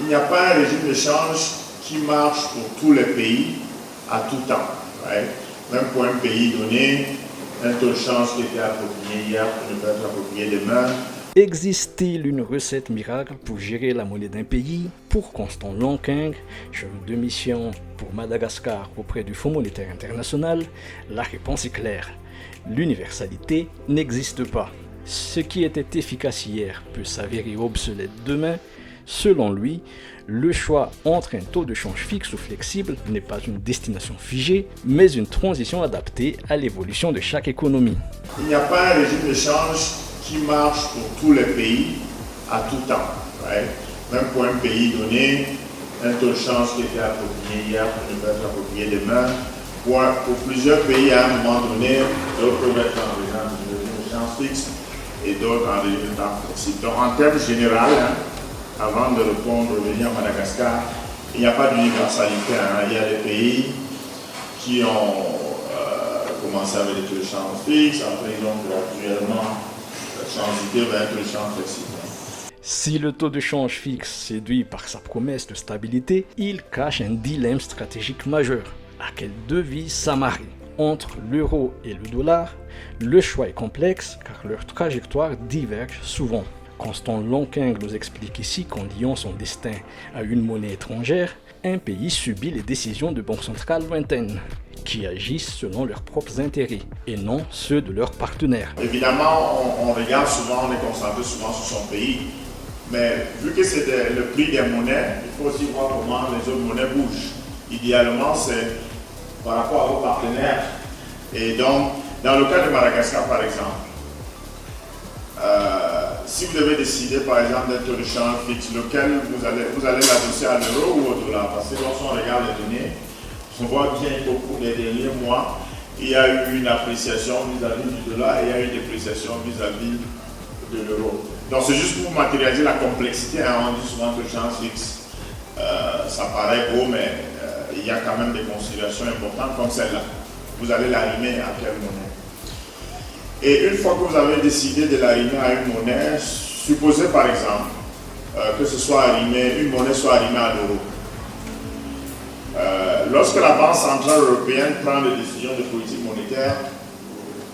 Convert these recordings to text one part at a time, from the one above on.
Il n'y a pas un régime de change qui marche pour tous les pays à tout temps. Right? Même pour un pays donné, un taux de change qui était approprié hier ne peut être approprié demain. Existe-t-il une recette miracle pour gérer la monnaie d'un pays? Pour Constant Lonking, chef de mission pour Madagascar auprès du Fonds monétaire international, la réponse est claire. L'universalité n'existe pas. Ce qui était efficace hier peut s'avérer obsolète demain. Selon lui, le choix entre un taux de change fixe ou flexible n'est pas une destination figée, mais une transition adaptée à l'évolution de chaque économie. Il n'y a pas un régime de change qui marche pour tous les pays à tout temps. Right? Même pour un pays donné, un taux de change qui était approprié hier ne peut être approprié demain. Pour plusieurs pays, à un moment donné, d'autres peuvent être en régime de change fixe et d'autres en régime de change flexible. Donc, en termes généraux, avant de revenir à Madagascar, il n'y a pas d'universalité. Il y a des pays qui ont commencé avec des taux de change fixes, après ils ont graduellement changé vers un taux de change flexible. Si le taux de change fixe séduit par sa promesse de stabilité, il cache un dilemme stratégique majeur. À quelle devise s'amarrer? Entre l'euro et le dollar, le choix est complexe car leurs trajectoires divergent souvent. Constant Lonking nous explique ici qu'en liant son destin à une monnaie étrangère, un pays subit les décisions de banques centrales lointaines, qui agissent selon leurs propres intérêts et non ceux de leurs partenaires. Évidemment, on regarde souvent, on est concentré souvent sur son pays, mais vu que c'est le prix des monnaies, il faut aussi voir comment les autres monnaies bougent. Idéalement, c'est par rapport à vos partenaires. Et donc, dans le cas de Madagascar, par exemple, si vous devez décider par exemple d'un taux de change fixe, lequel vous allez l'adosser à l'euro ou au dollar, parce que lorsqu'on regarde les données, on voit bien qu'au cours des derniers mois, il y a eu une appréciation vis-à-vis du dollar et il y a eu une dépréciation vis-à-vis de l'euro. Donc c'est juste pour matérialiser la complexité, on dit souvent que le change fixe, ça paraît beau, mais il y a quand même des considérations importantes comme celle-là. Vous allez l'arrimer à quelle monnaie? Et une fois que vous avez décidé de l'arrimer à une monnaie, supposez par exemple que ce soit une monnaie soit arrimée à l'euro. Lorsque la Banque centrale européenne prend des décisions de politique monétaire,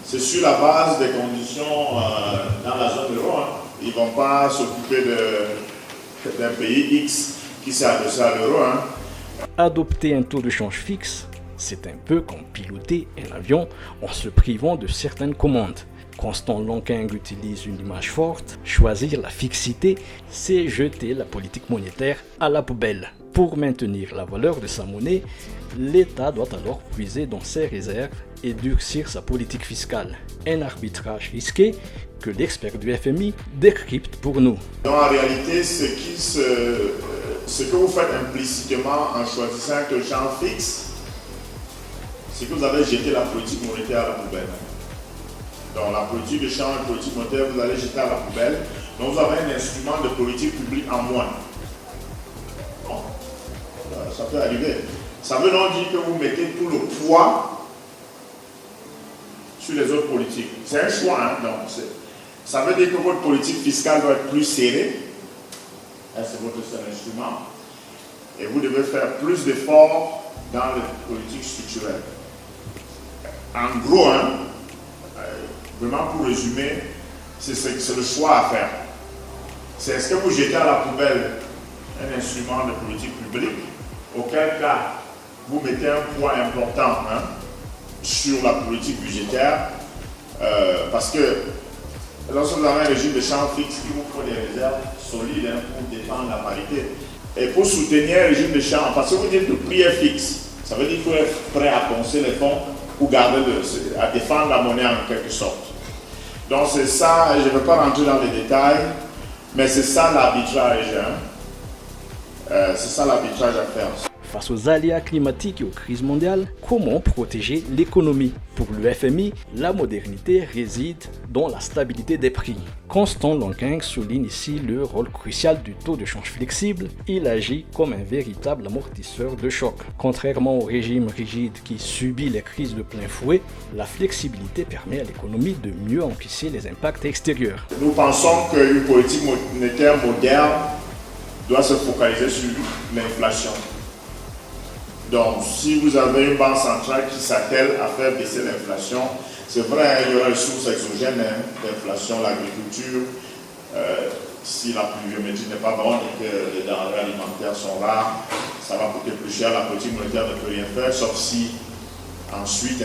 c'est sur la base des conditions dans la zone euro. Ils ne vont pas s'occuper d'un pays X qui s'est adossé à l'euro. Adopter un taux de change fixe, c'est un peu comme piloter un avion en se privant de certaines commandes. Constant Lonking utilise une image forte. Choisir la fixité, c'est jeter la politique monétaire à la poubelle. Pour maintenir la valeur de sa monnaie, l'État doit alors puiser dans ses réserves et durcir sa politique fiscale. Un arbitrage risqué que l'expert du FMI décrypte pour nous. En réalité, ce que vous faites implicitement en choisissant un taux de change fixe, c'est que vous allez jeter la politique monétaire à la poubelle. Donc la politique de change, la politique monétaire, vous allez jeter à la poubelle. Donc vous avez un instrument de politique publique en moins. Bon, ça peut arriver. Ça veut donc dire que vous mettez tout le poids sur les autres politiques. C'est un choix. Donc ça veut dire que votre politique fiscale doit être plus serrée. C'est votre seul instrument. Et vous devez faire plus d'efforts dans les politiques structurelles. En gros, vraiment pour résumer, c'est le choix à faire. C'est est-ce que vous jetez à la poubelle un instrument de politique publique, auquel cas vous mettez un poids important sur la politique budgétaire, parce que lorsque vous avez un régime de change fixe, il vous faut des réserves solides pour défendre la parité. Et pour soutenir un régime de change, parce que vous dites que le prix est fixe, ça veut dire qu'il faut être prêt à poncer les fonds pour à défendre la monnaie en quelque sorte. Donc c'est ça, je ne vais pas rentrer dans les détails, mais c'est ça l'arbitrage. C'est ça l'arbitrage à faire. Face aux aléas climatiques et aux crises mondiales, comment protéger l'économie? Pour le FMI, la modernité réside dans la stabilité des prix. Constant Lonking souligne ici le rôle crucial du taux de change flexible. Il agit comme un véritable amortisseur de choc. Contrairement au régime rigide qui subit les crises de plein fouet, la flexibilité permet à l'économie de mieux encaisser les impacts extérieurs. Nous pensons qu'une politique monétaire moderne doit se focaliser sur l'inflation. Donc, si vous avez une banque centrale qui s'attelle à faire baisser l'inflation, c'est vrai, il y aura des sources exogènes d'inflation, l'agriculture. Si la pluviométrie n'est pas bonne et que les denrées alimentaires sont rares, ça va coûter plus cher. La politique monétaire ne peut rien faire, sauf si ensuite,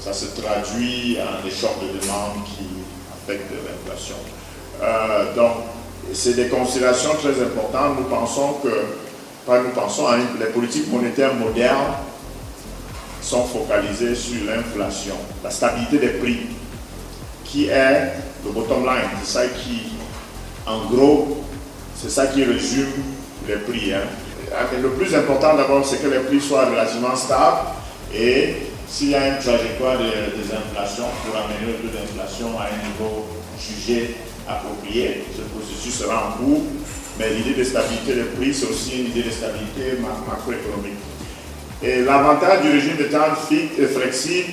ça se traduit en des chocs de demande qui affectent l'inflation. Donc, c'est des considérations très importantes. Nous pensons les politiques monétaires modernes sont focalisées sur l'inflation, la stabilité des prix, qui est le bottom line. C'est ça qui, en gros, c'est ça qui résume les prix. Mais le plus important d'abord, c'est que les prix soient relativement stables et s'il y a une trajectoire des inflations pour amener le taux d'inflation à un niveau jugé approprié, ce processus sera en cours. Mais l'idée de stabilité des prix, c'est aussi une idée de stabilité macroéconomique. Et l'avantage du régime de temps fixe et flexible,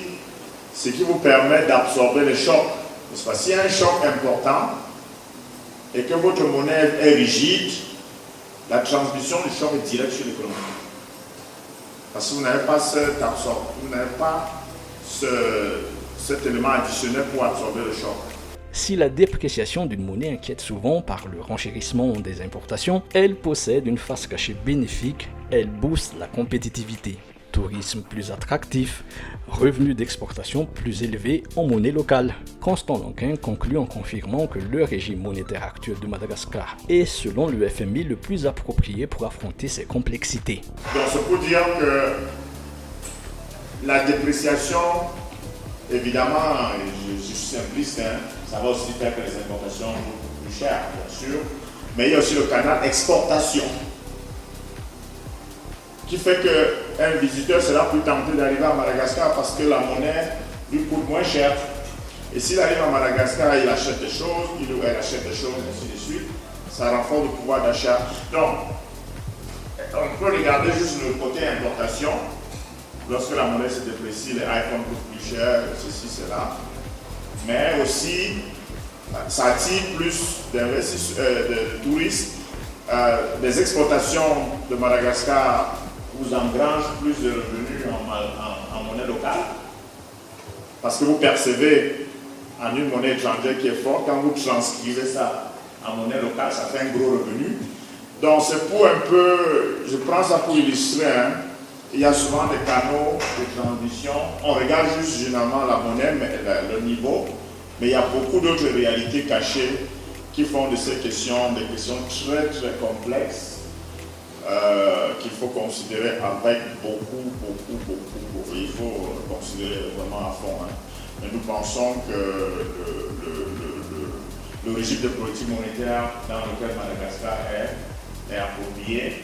c'est qu'il vous permet d'absorber les chocs. Parce que s'il y a un choc important et que votre monnaie est rigide, la transmission du choc est directe sur l'économie. Parce que vous n'avez pas cet élément additionnel pour absorber le choc. Si la dépréciation d'une monnaie inquiète souvent par le renchérissement des importations, elle possède une face cachée bénéfique, elle booste la compétitivité. Tourisme plus attractif, revenus d'exportation plus élevés en monnaie locale. Constant Lonquin conclut en confirmant que le régime monétaire actuel de Madagascar est, selon le FMI, le plus approprié pour affronter ces complexités. Donc c'est pour dire que la dépréciation, évidemment, je suis simpliste, ça va aussi faire que les importations coûtent plus cher, bien sûr, mais il y a aussi le canal exportation, qui fait qu'un visiteur sera plus tenté d'arriver à Madagascar parce que la monnaie lui coûte moins cher. Et s'il arrive à Madagascar, il achète des choses, il ou elle achète des choses, ainsi de suite, ça renforce le pouvoir d'achat. Donc, on peut regarder juste le côté importation. Lorsque la monnaie se déprécie, les iPhones coûtent plus cher, ceci, cela. Mais aussi, ça attire plus de touristes. Les exportations de Madagascar vous engrangent plus de revenus en monnaie locale. Parce que vous percevez en une monnaie étrangère qui est forte, quand vous transcrivez ça en monnaie locale, ça fait un gros revenu. Donc c'est pour un peu, je prends ça pour illustrer, il y a souvent des canaux de transition. On regarde juste généralement la monnaie, le niveau, mais il y a beaucoup d'autres réalités cachées qui font de ces questions des questions très très complexes qu'il faut considérer avec beaucoup. Il faut considérer vraiment à fond. Mais nous pensons que le régime de politique monétaire dans lequel Madagascar est approprié.